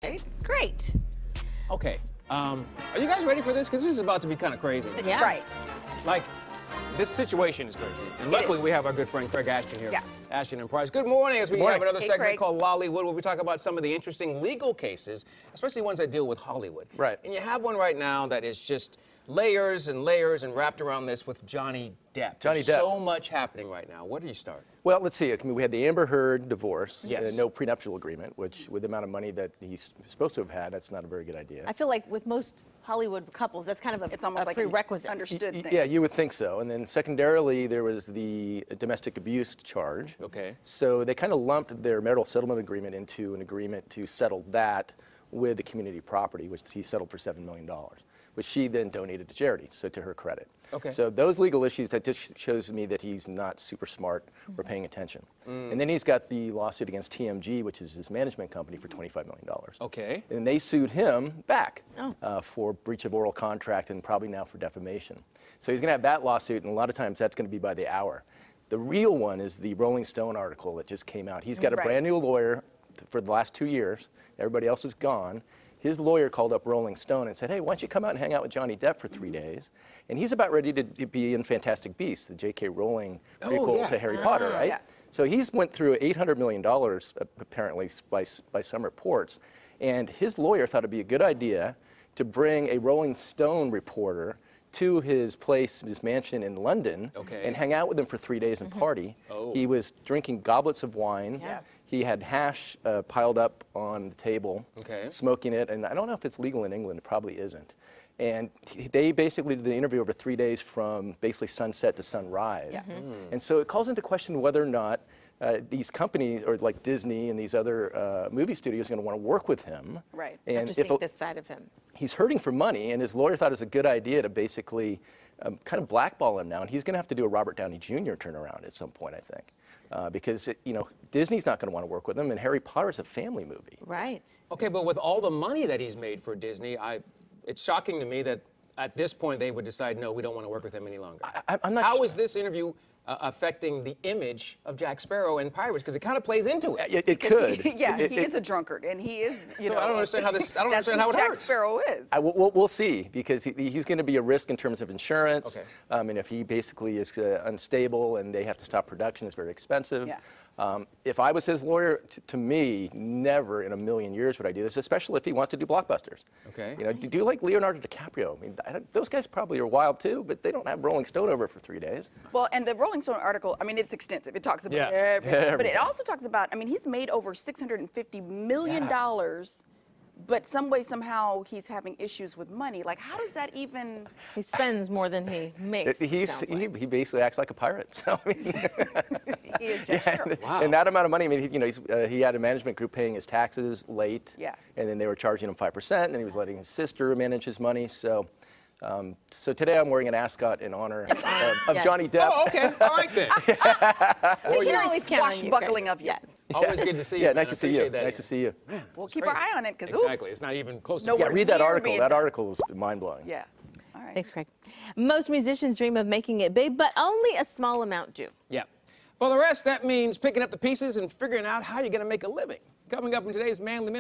It's great. Okay. Are you guys ready for this? Because this is about to be kind of crazy. Yeah. Right. Like, this situation is crazy. And luckily, we have our good friend Craig Ashton here. Yeah. Ashton and Price. Good morning. As we have another segment Craig. called Law-Lywood, where we talk about some of the interesting legal cases, especially ones that deal with Hollywood. Right. And you have one right now that is just layers and layers and wrapped around this with Johnny Depp. Johnny There's Depp. so much happening right now. Where do you start? Well, let's see. I mean, we had the Amber Heard divorce, Yes. no prenuptial agreement, which with the amount of money that he's supposed to have had, that's not a very good idea. I feel like with most Hollywood couples, that's kind of It's almost like prerequisite. an understood thing. Yeah, you would think so. And then secondarily, there was the domestic abuse charge. Okay. So they kind of lumped their marital settlement agreement into an agreement to settle that with the community property, which he settled for $7 million, which she then donated to charity, so to her credit. Okay. So those legal issues, that just shows me that he's not super smart or paying attention. And then he's got the lawsuit against TMG, which is his management company, for $25 million. Okay. And they sued him back Oh. for breach of oral contract and probably now for defamation. So he's going to have that lawsuit, and a lot of times that's going to be by the hour. The real one is the Rolling Stone article that just came out. He's got a Right. brand new lawyer for the last 2 years. Everybody else is gone. His lawyer called up Rolling Stone and said, hey, why don't you come out and hang out with Johnny Depp for 3 days? And he's about ready to be in Fantastic Beasts, the J.K. Rowling prequel to Harry Potter, right? Yeah. So he's went through $800 million, apparently, by some reports. And his lawyer thought it'd be a good idea to bring a Rolling Stone reporter to his place, his mansion in London, and hang out with him for 3 days and party. He was drinking goblets of wine. Yeah. He had hash piled up on the table, smoking it. And I don't know if it's legal in England. It probably isn't. And they basically did the interview over 3 days from basically sunset to sunrise. Yeah. And so it calls into question whether or not these companies, or like Disney and these other movie studios, are going to want to work with him. Right. And Just think this side of him. he's hurting for money, and his lawyer thought it was a good idea to basically kind of blackball him now, and he's going to have to do a Robert Downey Jr. turnaround at some point, I think. Because Disney's not going to want to work with him, and Harry Potter's a family movie. Right. Okay, but with all the money that he's made for Disney, it's shocking to me that at this point they would decide, no, we don't want to work with him any longer. I'm not How is this interview affecting the image of Jack Sparrow and Pirates? Because it kind of plays into it. It could. He is a drunkard, and he is, So I don't understand how this. I don't understand how it Jack hurts. Sparrow is. We'll see, because he's going to be a risk in terms of insurance. Okay. And if he basically is unstable and they have to stop production, it's very expensive. Yeah. If I was his lawyer, to me, never in a million years would I do this, especially if he wants to do blockbusters. Okay. Do like Leonardo DiCaprio. I mean, those guys probably are wild too, but they don't have Rolling Stone over for 3 days. Well, and the Rolling Stone article, I mean, it's extensive. It talks about Yeah. everything. But it also talks about, I mean, he's made over $650 million, but some way, somehow, he's having issues with money. Like, how does that even... He spends more than he makes. He basically acts like a pirate. So, I mean, He is Jack Sparrow. Wow. And that amount of money, I mean, he had a management group paying his taxes late. Yeah. And then they were charging him 5%, and he was letting his sister manage his money. So, so today I'm wearing an ascot in honor of Yes. Johnny Depp. Oh, okay. All right then. We can always count on you, Swashbuckling Craig. of you. Yes. Always good to see you. Yeah, man. nice I to see you. appreciate that. Nice to see you. We'll keep our eye on it, because, Exactly. It's not even close to. No, Yeah, We're read that here article. being That done. article is mind-blowing. Yeah. All right. Thanks, Craig. Most musicians dream of making it big, but only a small amount do. Yeah. For the rest, that means picking up the pieces and figuring out how you're going to make a living. Coming up in today's Manly Minute.